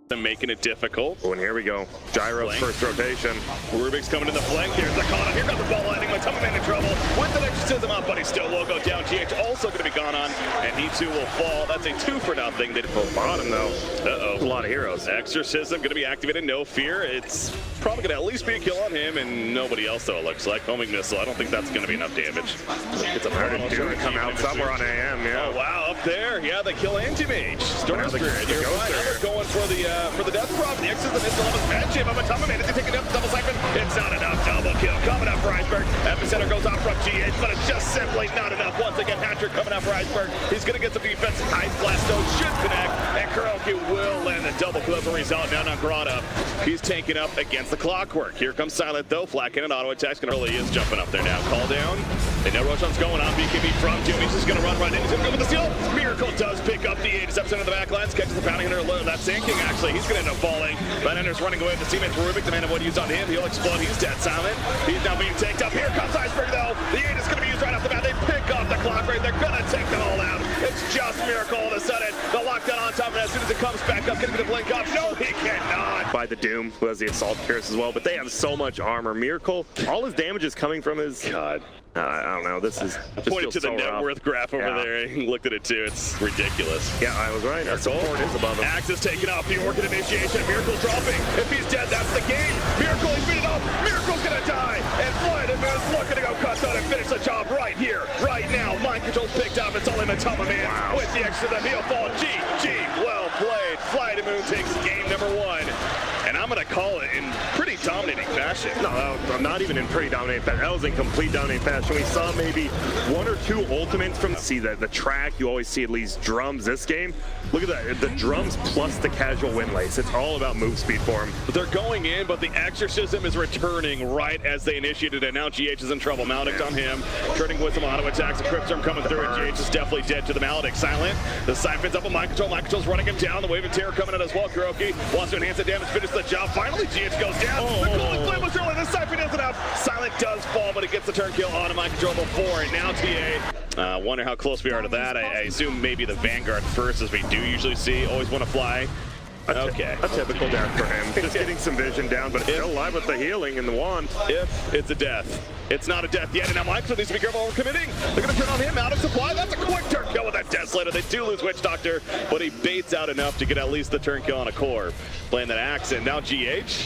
They're making it difficult. Oh, and here we go. Gyro's first rotation. Rubik's coming in the flank. Here's the call. Here comes the ball landing. MATUMBAMAN in trouble with the exorcism up, but he still will go down. GH also going to be gone on, and he too will fall. That's a 2-for-0. They did bottom though. Uh-oh. A lot of heroes. Exorcism going to be activated. NoFear. It's probably going to at least be a kill on him, and nobody else though. It looks like homing missile. I don't think that's going to be enough damage. It's a hard to do to come out somewhere on AM. Yeah. Oh wow, up there. Yeah, they kill anti-mage. Storm Spirit. You're right. They're going for the death prop. The X is the missile of his match. MATUMBAMAN is taking up double siphon. It's not enough. Double kill coming up for Iceberg. Epicenter goes off from GH, but it's just simply not enough. Once again, Patrick coming up for Iceberg. He's going to get some defense. Ice Blast should connect, and KuroKy will land the double kill as a result. Now nongrataaa. He's taken up against the clockwork. Here comes Silent though. Flat cannon auto attack. Really is jumping up there now. Call down. They know Roshan's going on. BKB from Doom. He's just going to run right in. He's going to go with the steal. Miracle does pick up the 87% of the backlines. Catches the pounding under low. That's Sand King actually. He's going to end up falling. Ender's running away with the teammate Rubik. The man of what used on him. He'll explode. He's dead. Silent. He's now being taken up. Here comes Iceberg though. The 8 is going to be used right off the bat. They pick up the clock rate. They're going to take them all out. It's just Miracle all of a sudden. The lockdown on top of it. As soon as it comes back up, can he get a blink up? No, he cannot. By the Doom, who has the Assault Pierce as well, but they have so much armor. Miracle, all his damage is coming from his... God. I don't know. This is I pointed to the net worth graph over there. He looked at it too. It's ridiculous. Yeah, I was right. Our support is above him. Axe is taken off. The Orchid initiation. Miracle dropping. If he's dead, that's the game. Miracle, he's beat it up. Miracle's gonna die. And FlyToMoon's looking to go cut out and finish the job right here, right now. Mind control's picked up. It's only MATUMBAMAN with the extra that he'll fall. GG. Well played. FlyToMoon takes game number 1. And I'm going to call it in pretty dominating fashion. No, not even in pretty dominating fashion. That was in complete dominating fashion. We saw maybe 1 or 2 ultimates from the track. You always see at least drums this game. Look at that, the drums plus the casual windlace. It's all about move speed for him. They're going in, but the exorcism is returning right as they initiated it. Now GH is in trouble. Maledict on him, turning with some auto attacks. The Cryptstorm coming through, and GH is definitely dead to the Maledict. Silent, the Siphon's up with Mind Control. Mind Control's running him down. The Wave of Terror coming in as well. KuroKy wants to enhance the damage, finish the job. Finally, GH goes down. The Cooling Flame was early. The Siphon isn't enough. Silent does fall, but it gets the turn kill on Mind Control before. And now TA. Wonder how close we are to that. I assume maybe the Vanguard first, as we do usually see. Always want to fly. Okay. A typical death for him. Just getting some vision down, but still alive with the healing and the wand. If it's a death. It's not a death yet, and now Mike needs to be careful overcommitting. They're going to turn on him out of supply. That's a quick turn kill with that Death Slayer. They do lose Witch Doctor, but he baits out enough to get at least the turn kill on a core. Playing that axe, and now GH,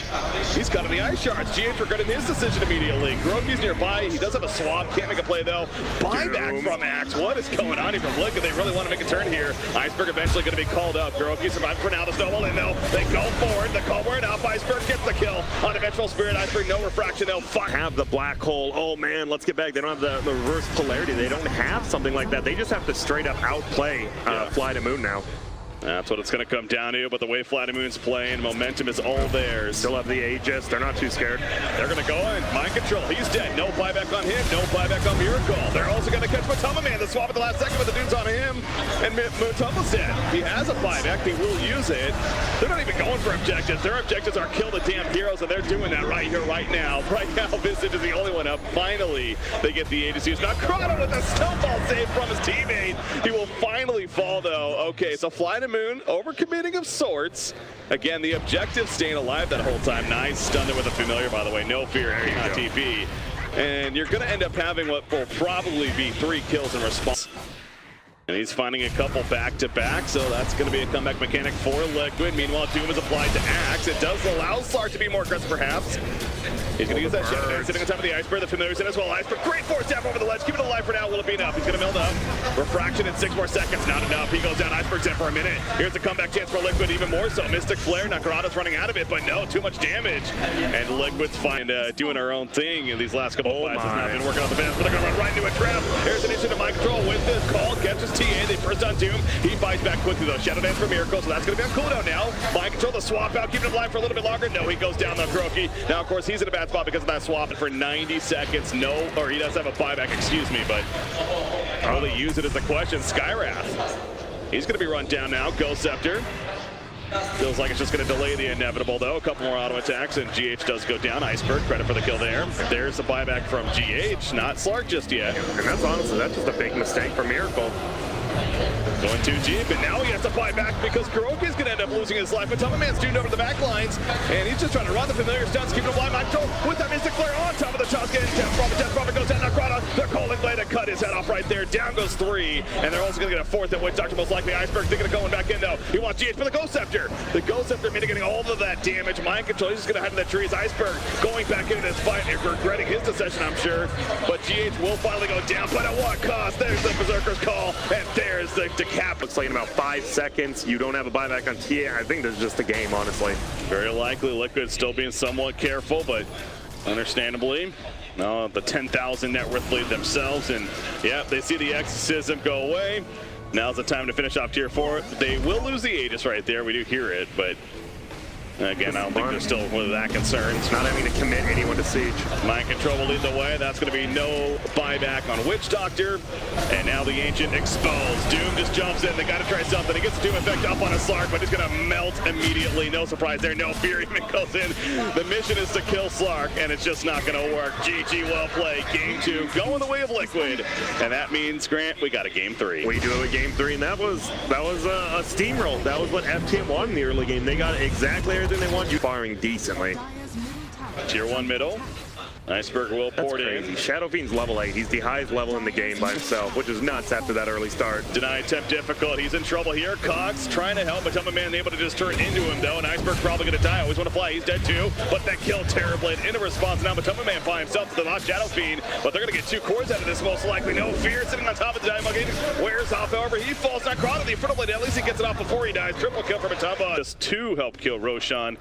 he's got the ice shards. GH regretting his decision immediately. KuroKy's nearby. He does have a swap. Can't make a play, though. Buyback from Axe. What is going on here from Liquid? They really want to make a turn here. Iceberg eventually going to be called up. KuroKy survived for now. The snowball in, though. They go forward. The call wearing up. Iceberg gets the kill on Eventual Spirit. Iceberg, no refraction. They'll have the black hole. Oh, man, let's get back. They don't have the reverse polarity. They don't have something like that. They just have to straight up outplay FlyToMoon now. That's what it's going to come down to, but the way FlyToMoon's playing, momentum is all theirs. Still have the Aegis. They're not too scared. They're going to go in. Mind Control. He's dead. No buyback on him. No buyback on Miracle. They're also going to catch MATUMBAMAN. The swap at the last second, but the dude's on him. And MATUMBAMAN's dead. He has a buyback. He will use it. They're not even going for objectives. Their objectives are kill the damn heroes, and they're doing that right here, right now. Right now, Visage is the only one up. Finally, they get the Aegis used. Now, Grotto with a snowball save from his teammate. He will finally fall, though. Okay, so FlyToMoon overcommitting of sorts. Again, the objective staying alive that whole time. Nice. Stunned it with a familiar, by the way. NoFear and TP. And you're going to end up having what will probably be 3 kills in response. And he's finding a couple back-to-back, so that's going to be a comeback mechanic for Liquid. Meanwhile, Doom is applied to Axe. It does allow Slark to be more aggressive, perhaps. He's going to use that Shadow Dance, sitting on top of the Iceberg. The familiar's in as well. Iceberg, great force tap over the ledge. Keep it alive for now. Will it be enough? He's going to meld up. Refraction in 6 more seconds. Not enough. He goes down. Iceberg's in for a minute. Here's a comeback chance for Liquid, even more so. Mystic Flare. nongrataaa's running out of it, but no, too much damage. And Liquid's doing our own thing in these last couple of fights. Has not been working on the fence, but they're going to run right into a trap. Here's an issue to Mind Control with this call. Catches TA. They first on Doom. He fights back quickly, though. Shadow Dance for Miracle, so that's going to be on cooldown now. Mind Control, the swap out, keeping him alive for a little bit longer. No, he goes down, though, KuroKy. Now, of course, he's in a bad spot because of that swap for 90 seconds. No, or he does have a buyback, excuse me, but will he use it is the question. Skywrath, he's going to be run down now. Ghost Scepter. Feels like it's just going to delay the inevitable, though. A couple more auto attacks, and GH does go down. Iceberg, credit for the kill there. There's the buyback from GH, not Slark just yet. And that's honestly, that's just a big mistake for Miracle. Going too deep, and now he has to fight back because KuroKy is going to end up losing his life. MATUMBAMAN's tuned over the back lines, and he's just trying to run the familiar stunts, keeping him alive. Control with that Mystic Flare on top of the toss, getting Death Prophet goes down, nongrataaa. They're calling Blade to cut his head off right there. Down goes 3, and they're also going to get a 4th at Witch Doctor, most likely. Iceberg thinking of going back in, though. He wants GH for the Ghost Scepter. The Ghost Scepter mitigating all of that damage. Mind control, he's just going to head in the trees. Iceberg going back into this fight and regretting his decision, I'm sure. But GH will finally go down, but at what cost? There's the Berserker's Call, and there's the decap. Looks like in about 5 seconds, you don't have a buyback on TA. I think there's just a game, honestly. Very likely Liquid still being somewhat careful, but understandably, no, the 10,000 net worth lead themselves, and yeah, they see the exorcism go away. Now's the time to finish off tier 4. They will lose the Aegis right there. We do hear it, but again, I don't think they're still really that concerned. Not having to commit anyone to siege. Mind control will lead the way. That's going to be no buyback on Witch Doctor. And now the Ancient exposed. Doom just jumps in. They got to try something. He gets the Doom effect up on a Slark, but he's going to melt immediately. No surprise there. NoFear even goes in. The mission is to kill Slark, and it's just not going to work. GG, well played. Game 2 going the way of Liquid. And that means, Grant, we got a Game 3. We do have a Game 3, and that was a steamroll. That was what FTM won in the early game. They got exactly everything they want. You firing decently. Tier 1 middle. Iceberg will port in. Shadow Fiend's level 8. He's the highest level in the game by himself, which is nuts after that early start. Denied temp difficult. He's in trouble here. Cox trying to help, but MATUMBAMAN able to just turn into him, though, and Iceberg probably going to die. Always want to fly. He's dead, too, but that kill terribly. In a response, now MATUMBAMAN by himself to the lost Shadow Fiend, but they're going to get 2 cores out of this, most likely. NoFear sitting on top of the Diamond. Wears off, however, he falls. Nongrataaa, the Infernal Blade. At least he gets it off before he dies. Triple kill for MATUMBAMAN. Just 2 help kill Roshan.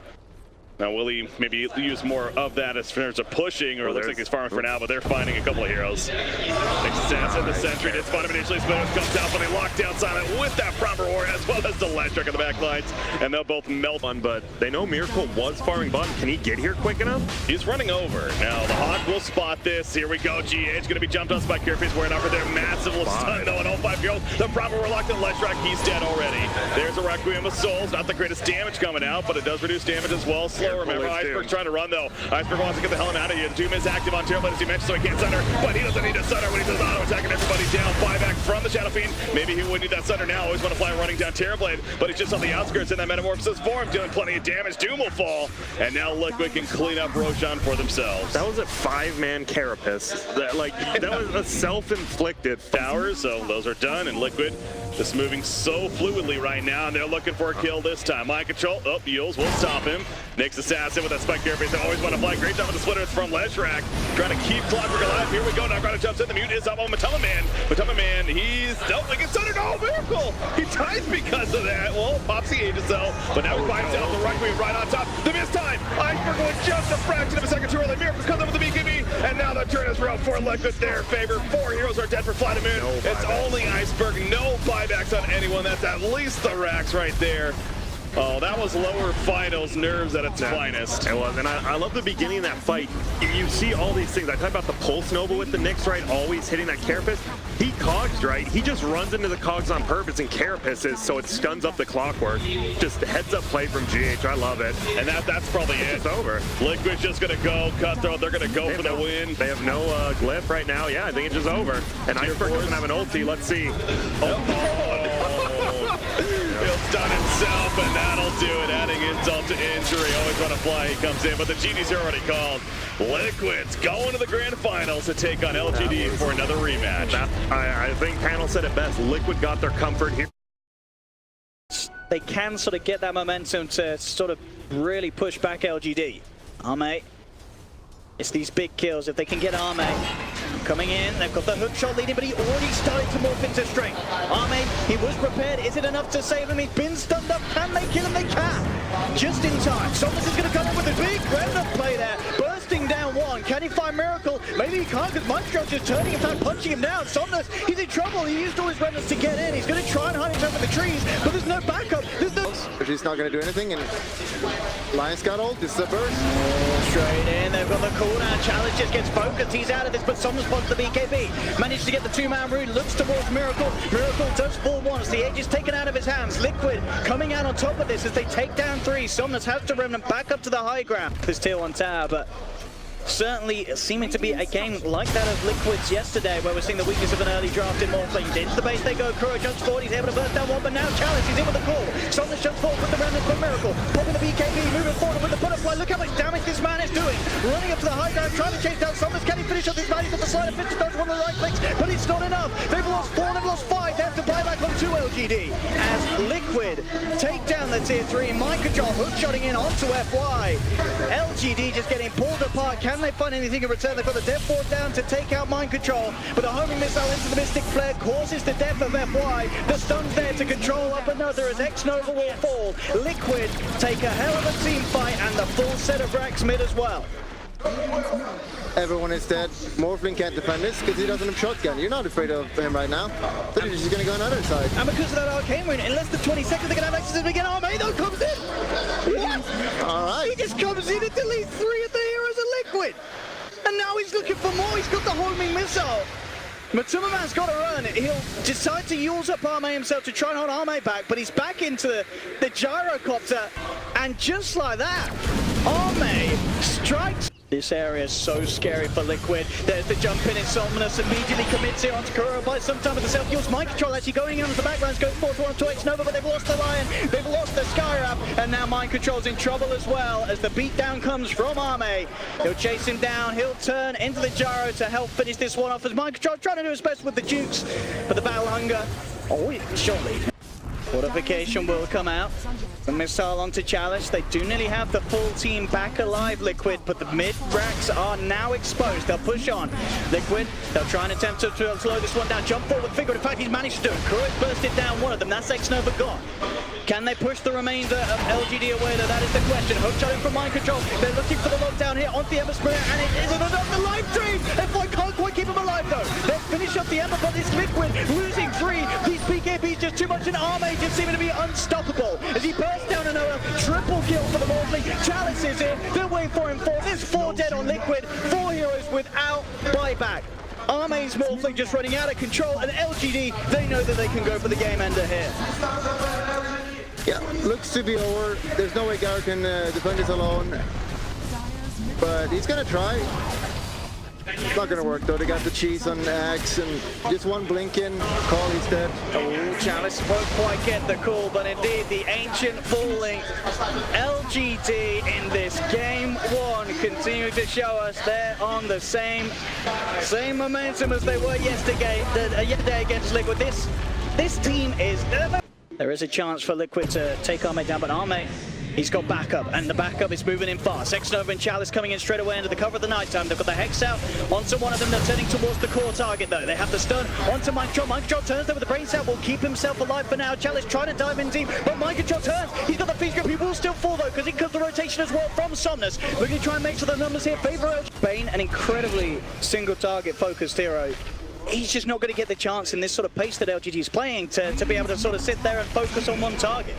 Now, will he maybe use more of that as far as a pushing, or it looks like he's farming for now, but they're finding a couple of heroes. Assassin, the Sentry, did spot him initially, Splitters comes out, but they lock down Silent with that proper war, as well as the Ledge Truck on the back lines, and they'll both melt on, but they know Miracle was farming bottom. Can he get here quick enough? He's running over. Now, the Hawk will spot this. Here we go. GH going to be jumped on by KuroKy, wearing off for their massive stun, though, an 05-year-old. The proper war locked in Ledge Truck. He's dead already. There's a Requiem of Souls. Not the greatest damage coming out, but it does reduce damage as well. Slow, remember. Iceberg trying to run, though. Iceberg wants to get the hell out of here. The Doom is active on Terrorblade, as you mentioned, so he can't stutter, but he doesn't need to stutter when he does auto attacking everybody down. Buyback from the Shadow Fiend. Maybe he wouldn't need that stutter now. Always want to fly running down Terrorblade, but he's just on the outskirts in that Metamorphosis form, doing plenty of damage. Doom will fall, and now Liquid can clean up Roshan for themselves. That was a 5-man carapace. That was a self-inflicted towers, so those are done, and Liquid just moving so fluidly right now, and they're looking for a kill this time. Mind control. Oh, Yules will stop him. Nick's Assassin with that spike carapace. They always want to fly. Great job with the splitters from Ledge Rack. Trying to keep Clockwork alive. Here we go. Nongrataaa jumps in. The mute is up on MATUMBAMAN. MATUMBAMAN, he's dealt like it's under. Oh, Miracle! He dies because of that. Well, pops the Aegis though, but now he finds out the Requiem right on top. The miss time. Iceberg with just a fraction of a second too early. Miracle comes up with the BKB, and now the turn is real for Liquid. Their favor. 4 heroes are dead for FlyToMoon. No, it's only Iceberg. No buybacks on anyone. That's at least the racks right there. Oh, that was lower finals nerves at its finest. It was, and I love the beginning of that fight. You see all these things. I talk about the Pulse Nova with the Nyx, right? Always hitting that carapace. He cogs, right? He just runs into the cogs on purpose and carapaces, so it stuns up the Clockwork. Just heads up play from GH. I love it. And that's probably it. It's over. Liquid's just going to go Cutthroat. They're going to go for the win. They have no glyph right now. Yeah, I think it's just over. And Iceberg doesn't have an ulti. Let's see. He'll stun himself, and that'll do it. Adding insult to injury. Always want to fly. He comes in, but the GG's are already called. Liquid's going to the grand finals to take on LGD for another rematch. I think panel said it best. Liquid got their comfort here. They can sort of get that momentum to sort of really push back LGD. Arme, it's these big kills. If they can get Arme coming in, they've got the hook shot leading, but he already started to morph into strength. Arme, he was prepared. Is it enough to save him? He's been stunned up. Can they kill him? They can. Just in time. Somnus is going to come up with a big remnant play there. Bursting down one. Can he find Miracle? Maybe he can't because Mindstruck's just turning him down, punching him down. Somnus, he's in trouble. He used all his remnants to get in. He's going to try and hide himself in the trees, but there's no backup. There's no... He's not going to do anything, and Lion's got ult. This is a burst. Straight in. They've got the cooldown. Chalice just gets focused. He's out of this, but Somnus spots the BKB. Managed to get the 2-man rune. Looks towards Miracle. Miracle does fall once. The edge is taken out of his hands. Liquid coming out on top of this as they take down 3. Somnus has to remnant back up to the high ground. This tier 1 tower, but certainly seeming to be a game like that of Liquid's yesterday, where we're seeing the weakness of an early draft in Morphling. Into the base they go. Kuro jumps forward. He's able to burst down one, but now Chalice, he's in with the call. Somnus jumps forward with the remnant for Miracle. Popping the BKB, moving forward with the butterfly. Look how much damage this man is doing. Running up to the high ground, trying to chase down Somnus. Can he finish off this man? He's got the slider, 50 does one of the right clicks, but it's not enough. They've lost 4, they've lost 5. They have to buy back on 2 LGD. As Liquid take down the tier 3. Mind Control hookshotting in onto FY. LGD just getting pulled apart. Can they find anything in return? They've got the Death Ward down to take out Mind Control, but a homing missile into the Mystic Flare causes the death of FY. The stun's there to control up another as xNova will fall. Liquid take a hell of a team fight and the full set of racks mid as well. Everyone is dead. Morphling can't defend this because he doesn't have shotgun. You're not afraid of him right now. So you're just going to go on the other side. And because of that arcane rune, in less than 20 seconds, they're going to have access to it again. Arme, though, comes in. What? All right. He just comes in and deletes 3 of the heroes of Liquid. And now he's looking for more. He's got the homing missile. MATUMBAMAN's got to run. He'll decide to use up Arme himself to try and hold Arme back, but he's back into the gyrocopter. And just like that, Arme strikes. This area is so scary for Liquid. There's the jump in, Somnus immediately commits it onto Kuro by some time with the self-use. Mind Control actually going in on the backgrounds, goes 4-1 to xNova, but they've lost the Lion, they've lost the Skyrap, and now Mind Control's in trouble as well as the beatdown comes from Arme. He'll chase him down, he'll turn into the gyro to help finish this one off as Mind Control trying to do his best with the Dukes, but the battle hunger, surely. Fortification will come out. The missile onto Chalice. They do nearly have the full team back alive, Liquid, but the mid racks are now exposed. They'll push on. Liquid, they'll try and attempt to slow this one down. Jump forward, figure. In fact, he's managed to do it. Kuro bursted down one of them. That's xNova gone. Can they push the remainder of LGD away though? That is the question. Hookshot in from Mind Control. They're looking for the lockdown here onto the Ember Spirit, and it isn't enough. The live dream! FY can't quite keep him alive though. They'll finish up the Ember, but it's Liquid losing 3. These PKBs just too much, and Arme just seeming to be unstoppable as he bursts down another triple kill for the Morphling. Chalice is in. They're waiting for him. 4. There's 4 dead on Liquid. 4 heroes without buyback. Arme's Morphling just running out of control, and LGD, they know that they can go for the game ender here. Yeah, looks to be over. There's no way Garo can defend this alone. But he's going to try. It's not going to work though. They got the cheese on Axe and just one blink in. Call, he's dead. Oh, Chalice won't quite get the call, but indeed the ancient falling LGD in this game 1 continue to show us they're on the same momentum as they were yesterday against Liquid. This team is. There is a chance for Liquid to take Arme down, but Arme, he's got backup, and the backup is moving in fast. xNova and Chalice coming in straight away into the cover of the nighttime. They've got the Hex out onto one of them. They're turning towards the core target, though. They have the stun onto Mind Control. Mind Control turns over the brain cell, will keep himself alive for now. Chalice trying to dive in deep, but Mind Control turns. He's got the feast grip. He will still fall, though, because in comes the rotation as well from Somnus. Looking to try and make sure the numbers here favor Bane, an incredibly single target focused hero. He's just not going to get the chance in this sort of pace that LGD is playing to be able to sort of sit there and focus on one target.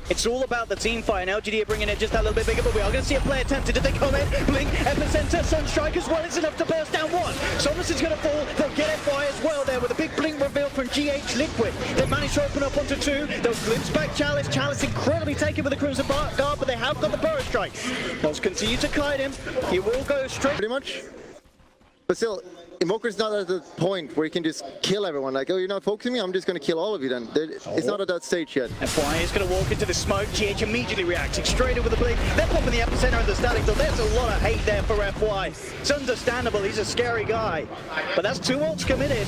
It's all about the team fight, and LGD are bringing it just a little bit bigger, but we are going to see a play attempted. Did they come in? Blink, Epicenter, Sunstrike as well. It's enough to burst down 1. Somnus is going to fall. They'll get FY as well there with a big blink reveal from GH Liquid. They managed to open up onto 2. They'll glimpse back Chalice. Chalice incredibly taken with the Crimson Guard, but they have got the Burrow Strike. They'll continue to kite him. He will go straight. Pretty much. But still, Invoker's not at the point where he can just kill everyone. Like, oh, you're not focusing me? I'm just going to kill all of you then. It's not at that stage yet. FY is going to walk into the smoke. GH immediately reacting straight over the blink. They're popping the Epicenter and the static, so there's a lot of hate there for FY. It's understandable. He's a scary guy. But that's 2 ults committed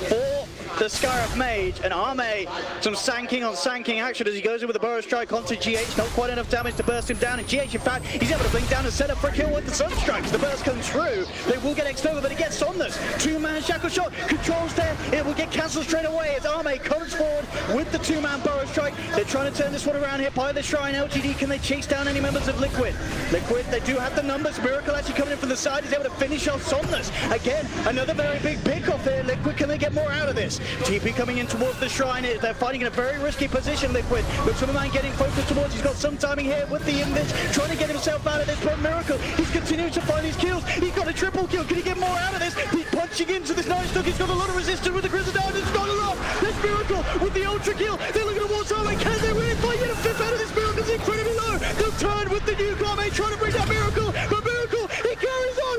for the Skyrap Mage, and Arme, some sanking on sanking action as he goes in with the Burrow Strike onto GH. Not quite enough damage to burst him down, and GH, in fact, he's able to blink down and set up for a kill with the Sunstrikes. The burst comes through. They will get xNova, but he gets Somnus. 2-man Shackle Shot, controls there. It will get cancelled straight away as Arme comes forward with the 2-man Burrow Strike. They're trying to turn this one around here by the Shrine. LGD, can they chase down any members of Liquid? Liquid, they do have the numbers. Miracle actually coming in from the side. He's able to finish off Somnus. Again, another very big pick-off here. Liquid, can they get more out of this? TP coming in towards the Shrine. They're fighting in a very risky position, Liquid. But MATUMBAMAN getting focused towards. He's got some timing here with the invis, trying to get himself out of this. But Miracle, he's continuing to find these kills. He's got a triple kill. Can he get more out of this? He's punching into this nice look. He's got a lot of resistance with the Crimson Guard. It's not enough. There's Miracle with the ultra kill. They're looking towards Arme. Can they really fight? Get a 5th out of this? Miracle's incredibly low. They'll turn with the new Arme trying to bring down Miracle. But Miracle, he carries on.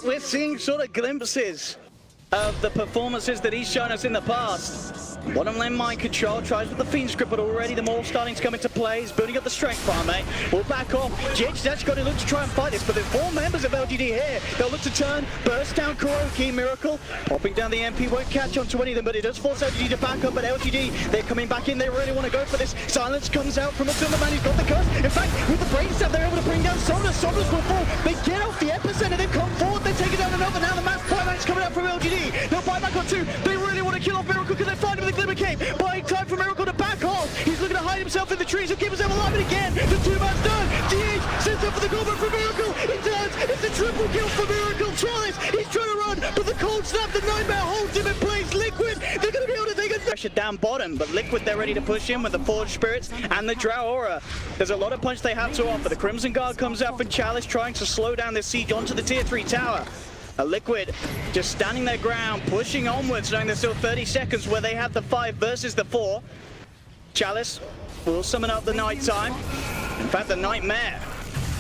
we're seeing sort of glimpses of the performances that he's shown us in the past. Bottom lane mind control, tries with the Fiend script, but already the Maul starting to come into play. He's building up the strength farm, mate. We'll back off. GH's actually got to look to try and fight this, but there's 4 members of LGD here. They'll look to turn, burst down KuroKy, Miracle. Popping down the MP, won't catch on to any of them, but it does force LGD to back up, but LGD, they're coming back in. They really want to go for this. Silence comes out from MATUMBAMAN. He's got the curse. In fact, with the brain stab, they're able to bring down Somnus. Somnus will fall. They get off the epicenter. They've come forward. They're taking down another. Now the mass buyback's coming out from LGD. They'll buy back on 2. They really want to kill off Miracle because they're fighting with the Glimmer Cape. Buying time for Miracle to back off. He's looking to hide himself in the trees. He'll keep himself alive, and again, the 2-man's done. GH sets up for the combo for Miracle. It does. It's a triple kill for Miracle. Chalice, he's trying to run, but the cold snap, the Nightmare holds him in place. Liquid, they're going to be able to take a pressure down bottom, but Liquid, they're ready to push in with the Forged Spirits and the Drow Aura. There's a lot of punch they have to offer. The Crimson Guard comes out from Chalice, trying to slow down this siege onto the tier 3 tower. A Liquid just standing their ground, pushing onwards, knowing there's still 30 seconds where they have the 5 versus the 4. Chalice will summon up the Nighttime. In fact, the Nightmare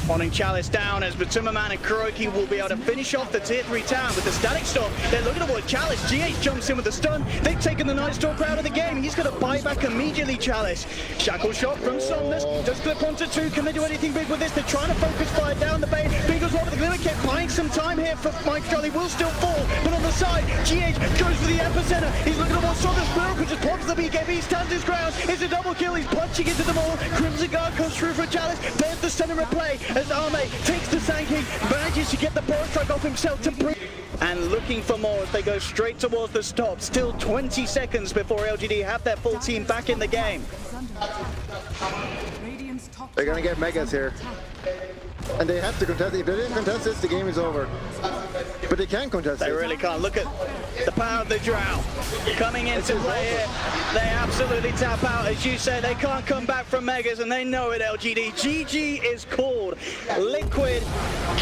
wanting Chalice down as MATUMBAMAN and KuroKy will be able to finish off the tier 3 town with the Static Storm. They're looking to avoid Chalice. GH jumps in with the stun. They've taken the Night Stalker out of the game. He's going to buy back immediately, Chalice. Shackle shot from Somnus. Does clip onto 2. Can they do anything big with this? They're trying to focus fire down the bay. Bingos one with the Glimmer kept buying some time here for Mike Charlie. Will still fall, but on the side, GH goes for the epicenter. He's looking towards Somnus. Miracle just pops the BKB, stands his ground. It's a double kill. He's punching into them all. Crimson Guard comes through for Chalice. There's the stun in replay as Arme takes the Sand King, manages to get the Board Strike off himself to bring. And looking for more as they go straight towards the stop. Still 20 seconds before LGD have their full team back in the game. They're gonna get Megas here. And they have to contest. If they didn't contest this, the game is over. But they can contest it. They really can't. Look at the power of the Drow coming into play here. They absolutely tap out. As you say, they can't come back from Megas, and they know it, LGD. GG is called. Liquid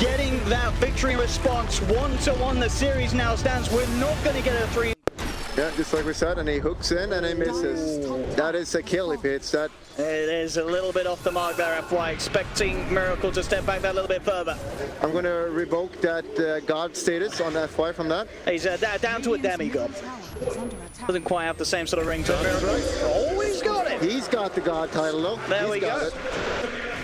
getting that victory response. 1-1 the series now stands. We're not going to get a 3. Yeah, just like we said, and he hooks in and he misses. That is a kill if it's that. It is a little bit off the mark there, FY. Expecting Miracle to step back that a little bit further. I'm going to revoke that God status on FY from that. He's down to a demigod. Doesn't quite have the same sort of ring to it. Oh, he's got it! He's got the God title though. There we go.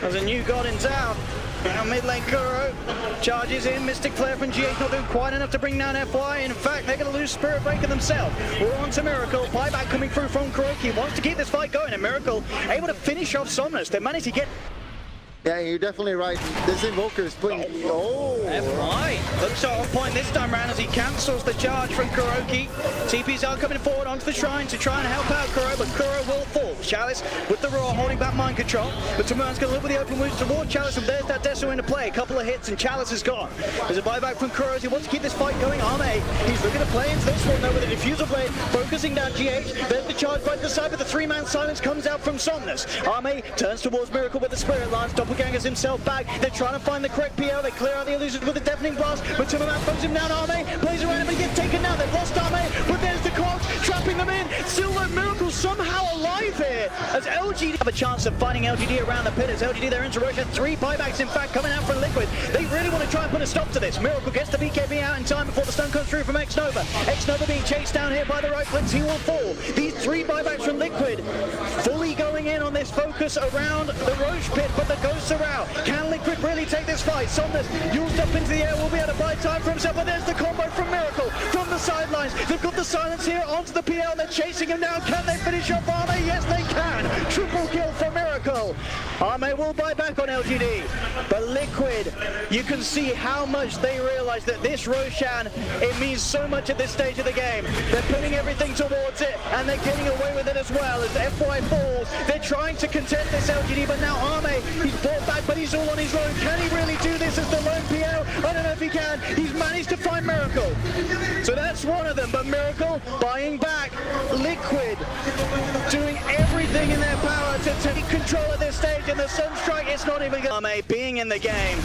There's a new God in town. Now mid lane Kuro charges in. Mystic Flare from GH not doing quite enough to bring down FY. In fact, they're going to lose Spirit Breaker themselves. We're on to Miracle. Buyback coming through from KuroKy. Wants to keep this fight going, and Miracle able to finish off Somnus. They managed to get. Yeah, you're definitely right. This Invoker is putting. Oh! FY looks on point this time round as he cancels the charge from KuroKy. TPs are coming forward onto the shrine to try and help out Kuro, but Kuro will fall. Chalice with the Roar holding back mind control. But MATUMBAMAN's going to look with the open wounds toward Chalice, and there's that Deso into play. A couple of hits and Chalice is gone. There's a buyback from Kuro as he wants to keep this fight going. Arme, he's looking to play into this one though with a diffuser blade, focusing down GH. There's the charge by the side, but the 3-man silence comes out from Somnus. Arme turns towards Miracle with the Spirit Lance. Doppelgangers himself back. They're trying to find the correct PL. They clear out the illusions with a deafening blast. MATUMBAMAN throws him down. Arme plays around him, but he gets taken down. They've lost Arme, but there's the Cogs trapping them in. Still though, Miracle somehow alive here as LGD have a chance of finding LGD around the pit. As LGD, they're into Russia. 3 buybacks, in fact, coming out from Liquid. They really want to try and put a stop to this. Miracle gets the BKB out in time before the stun comes through from xNova. xNova being chased down here by the right clicks. He will fall. These 3 buybacks from Liquid fully going in on this focus around the Roche pit, but the ghosts are out. Can Liquid really take this fight? Somnus used up into the air, will be able to buy time for himself, but there's the combo from Miracle from the sidelines. They've got the silence here onto the PL. They're chasing him down. Can they finish off Arme? Yes, they can. Triple kill for Miracle. Arme will buy back on LGD, but Liquid, you can see how much they realize that this Roshan, it means so much at this stage of the game. They're putting everything towards it, and they're getting away with it as well. As FY falls, they're trying to contest this LGD, but now Arme, he's brought back, but he's all on his own. Can he really do this as the lone PL? I don't know if he can. He's managed to find Miracle. So that's one of them, but Miracle buying back. Liquid doing everything in their power to take control at this stage, and the Sunstrike, it's not even Arme being in the game.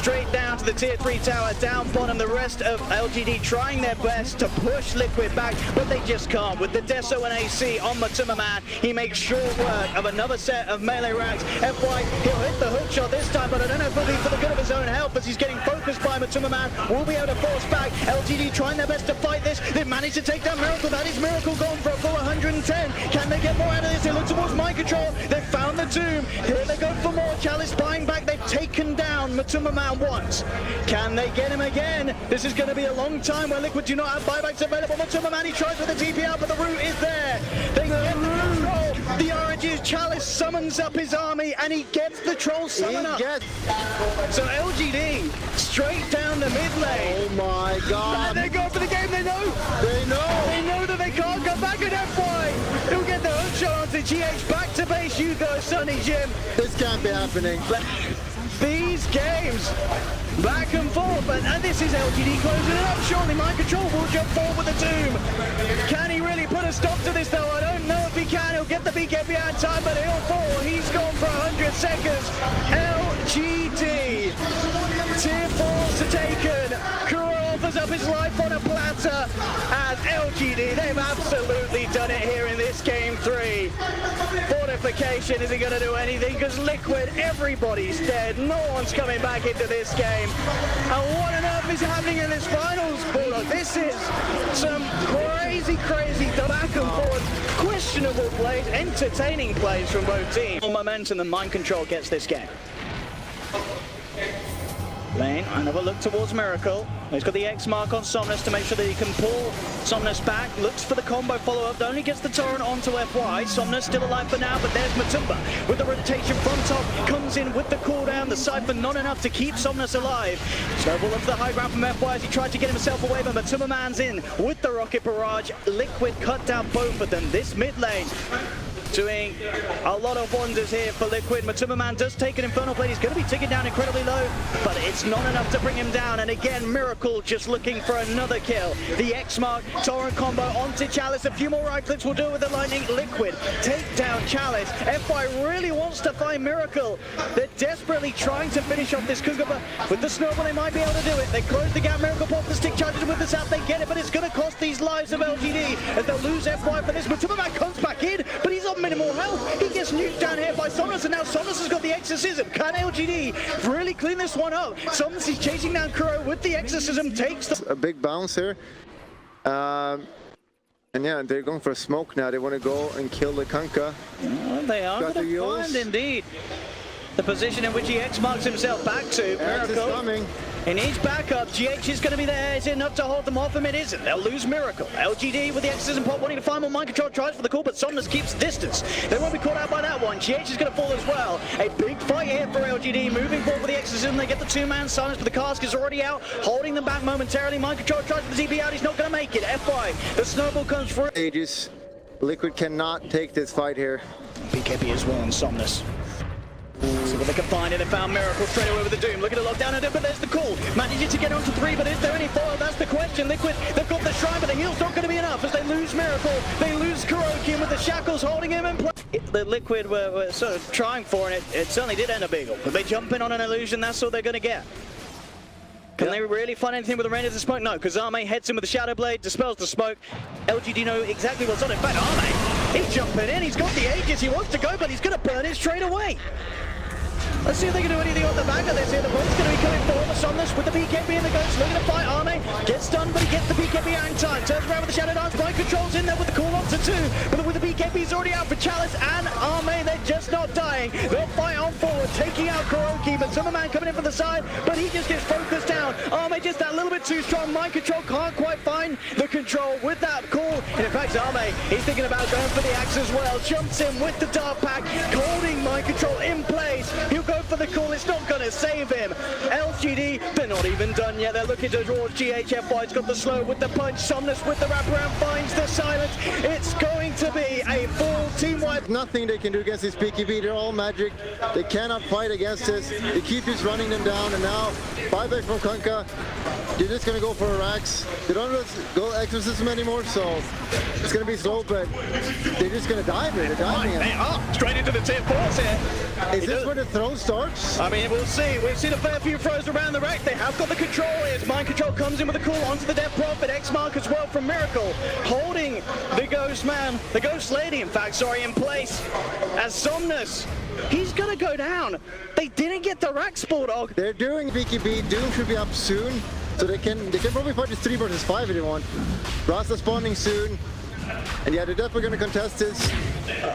straight down to the tier 3 tower, down bottom. The rest of LGD trying their best to push Liquid back, but they just can't. With the Deso and AC on MATUMBAMAN, he makes short work of another set of melee racks. FY, he'll hit the hook shot this time, but I don't know if it'll be for the good of his own health as he's getting focused by MATUMBAMAN. Will be able to force back. LGD trying their best to fight this. They've managed to take down Miracle. That is Miracle gone for a full 110. Can they get more out of this? They look towards mind control. They've found the tomb. Here they go for more. Chalice buying back. They've taken down MATUMBAMAN once. Can they get him again? This is going to be a long time where Liquid do not have buybacks available. MATUMBAMAN, he tries with the TP out, but the root is there. They get the control. The oranges. Chalice summons up his army, and he gets the troll summon up. So LGD straight down the mid lane. Oh my god. And they go for the game. They know. They know. They know that they can't come back at FY. He'll get the hook shot onto GH. Back to base you go, Sonny Jim. This can't be happening. These games, back and forth, and this is LGD closing it up. Surely mind control will jump forward with the Doom. Can he really put a stop to this though? I don't know if he can. He'll get the BK behind time, but he'll fall. He's gone for 100 seconds. LGD, tier 4's taken. Kuro offers up his life on a platter as LGD, they've absolutely done it here in this game 3. Fortification isn't going to do anything because Liquid, everybody's dead. No one's coming back into this game. And what on earth is happening in this finals, Bulldog? This is some crazy back and forth, questionable plays, entertaining plays from both teams. Momentum and mind control gets this game. Lane, another look towards Miracle. He's got the X mark on Somnus to make sure that he can pull Somnus back. Looks for the combo follow-up. Only gets the torrent onto FY. Somnus still alive for now, but there's Matumba with the rotation from top. Comes in with the cooldown. The Cypher not enough to keep Somnus alive. Snowball up to the high ground from FY as he tried to get himself away, but MATUMBAMAN's in with the rocket barrage. Liquid cut down both of them. This mid lane doing a lot of wonders here for Liquid. MATUMBAMAN does take an Infernal Blade. He's going to be ticking down incredibly low, but it's not enough to bring him down. And again, Miracle just looking for another kill. The X-Mark, Torrent combo onto Chalice. A few more right clicks will do it with the Lightning. Liquid take down Chalice. FY really wants to find Miracle. They're desperately trying to finish off this Cougar, but with the Snowball, they might be able to do it. They close the gap. Miracle pop the stick, charges with the Zap. They get it, but it's going to cost these lives of LGD as they'll lose FY for this. MATUMBAMAN comes back in, but he's on minimal health. He gets nuked down here by Somnus, and now Somnus has got the Exorcism. Can LGD really clean this one up? Somnus is chasing down Kuro with the Exorcism, takes the... A big bounce here. And yeah, they're going for a smoke now. They want to go and kill the Kunkka. Well, they are going to find, indeed, the position in which he X-marks himself back to. Miracle. He needs backup. GH is going to be there. Is it enough to hold them off him? It isn't. They'll lose Miracle. LGD with the Exorcism pop wanting to find more mind control. Tries for the call, but Somnus keeps distance. They won't be caught out by that one. GH is going to fall as well. A big fight here for LGD. Moving forward with the Exorcism. They get the two-man silence, but the cask is already out, holding them back momentarily. Mind control tries for the TP out. He's not going to make it. FY. The Snowball comes through. Aegis. Liquid cannot take this fight here. BKB as well on Somnus. See what they can find, and they found Miracle straight away with the Doom. Look at the lockdown, but there's the call. Managing to get onto 3, but is there any foil? That's the question. Liquid, they've got the Shrine, but the heal's not going to be enough as they lose Miracle. They lose KuroKy, and with the shackles holding him in place. The Liquid were sort of trying for it. It certainly did end up beagle. But they jump in on an illusion, that's all they're going to get. Can they really find anything with the Rangers of Smoke? No, because Arme heads in with the Shadow Blade, dispels the smoke. LGD know exactly what's on it. In fact, Arme, he's jumping in. He's got the Aegis. He wants to go, but he's going to burn it straight away. Let's see if they can do anything on the back of this here. The boat's going to be coming forward. Somnus with the BKB and the Ghost looking to fight Arme. Gets stunned, but he gets the BKB out in time. Turns around with the Shadow Dance. Mind controls in there with the call on to 2. But with the BKB, he's already out for Chalice and Arme. They're just not dying. They'll fight on forward, taking out KuroKy. But MATUMBAMAN coming in from the side, but he just gets focused down. Arme just that little bit too strong. Mind control can't quite find the control with that call. And in fact, Arme, he's thinking about going for the axe as well. Jumps in with the Dark Pack, holding mind control in place. He'll go for the call. It's not going to save him. LGD, they're not even done yet. They're looking to draw GHFY's got the slow with the punch. Somnus with the wraparound finds the silence. It's going to be a full team wipe. Nothing they can do against this BKB. They're all magic. They cannot fight against this. They keep just running them down, and now buyback from Kunkka. They're just gonna go for a Rax. They don't go exorcism anymore, so it's gonna be slow, but they're just gonna dive it. They're diving They it. are straight into the tier 4s here. Is this where the throw starts? I mean, we'll see. We've seen a fair few throws around the rack. They have got the control here. As Mind Control comes in with a call onto the Death Prophet. X-Mark as well from Miracle. Holding the Ghost Man, the Ghost Lady, in fact, sorry, in place. As Somnus, he's gonna go down. They didn't get the rack, Sportdog. They're doing BKB. Doom should be up soon, so they can probably fight this 3 versus 5 if they want. Rasta spawning soon. And yeah, they're definitely going to contest this.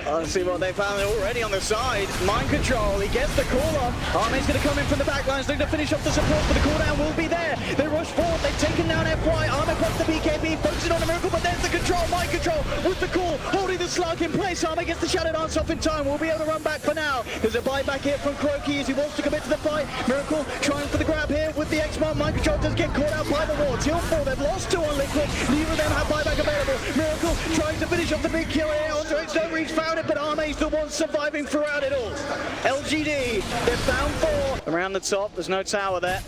Let's see what they found already on the side. Mind Control, he gets the call off. Army's going to come in from the back lines, looking to finish off the support, but the cooldown will be there. They rush forward, they've taken down FY. Army pops the BKB, focusing on the Miracle, but there's the control. Mind Control with the call, holding the slug in place. Army gets the Shadow Dance off in time. We'll be able to run back for now. There's a buyback here from KuroKy as he wants to commit to the fight. Miracle trying for the grab here with the X-Mark. Mind Control does get caught out by the wards. He'll fall, they've lost 2 on Liquid. Neither of them have buyback available. Miracle trying to finish off the big kill here onto xNova. He's found it, but Arme's the one surviving throughout it all. LGD, they're found 4. Around the top, there's no tower there.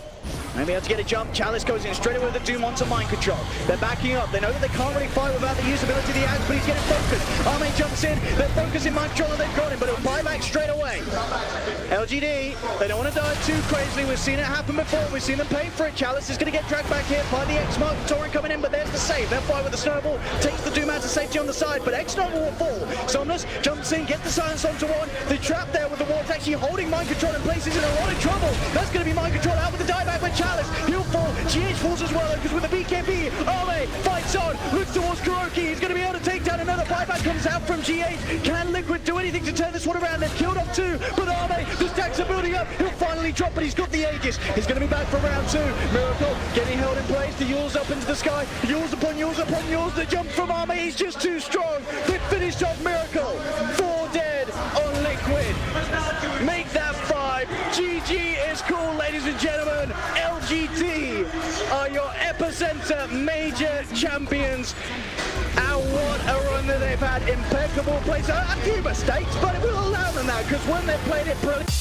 Maybe able to get a jump. Chalice goes in straight away with the Doom onto Mind Control. They're backing up. They know that they can't really fight without the usability of the axe, but he's getting focused. Arme jumps in. They're focusing Mind Control and they've got him, but it'll buy back straight away. LGD, they don't want to die too crazily. We've seen it happen before. We've seen them pay for it. Chalice is going to get dragged back here by the X-Mark. Torrent coming in, but there's the save. They'll fight with the snowball. Takes the Doom out to safety on the side, but xNova will fall. Somnus jumps in, gets the silence onto one. The trap there with the wards actually holding Mind Control in place. He's in a lot of trouble. That's going to be Mind Control out with the dieback with Chalice. He'll fall. GH falls as well, because with the BKB, Arme fights on, looks towards KuroKy. He's going to be able to take down another buyback. Comes out from GH. Can Liquid do anything to turn this one around? They've killed off 2, but Arme, the stacks are building up. He'll finally drop, but he's got the Aegis. He's going to be back for round 2. Miracle getting held in place. The Yules up into the sky. Yules upon Yules upon Yules. The jump from Arme, he's just too strong. They finished off Miracle. 4 dead on Liquid. Make that 5. GG is cool, ladies and gentlemen. LGD are your Epicenter major champions. And what a run that they've had. Impeccable plays. A few mistakes, but we'll allow them that, because when they played it brilliant.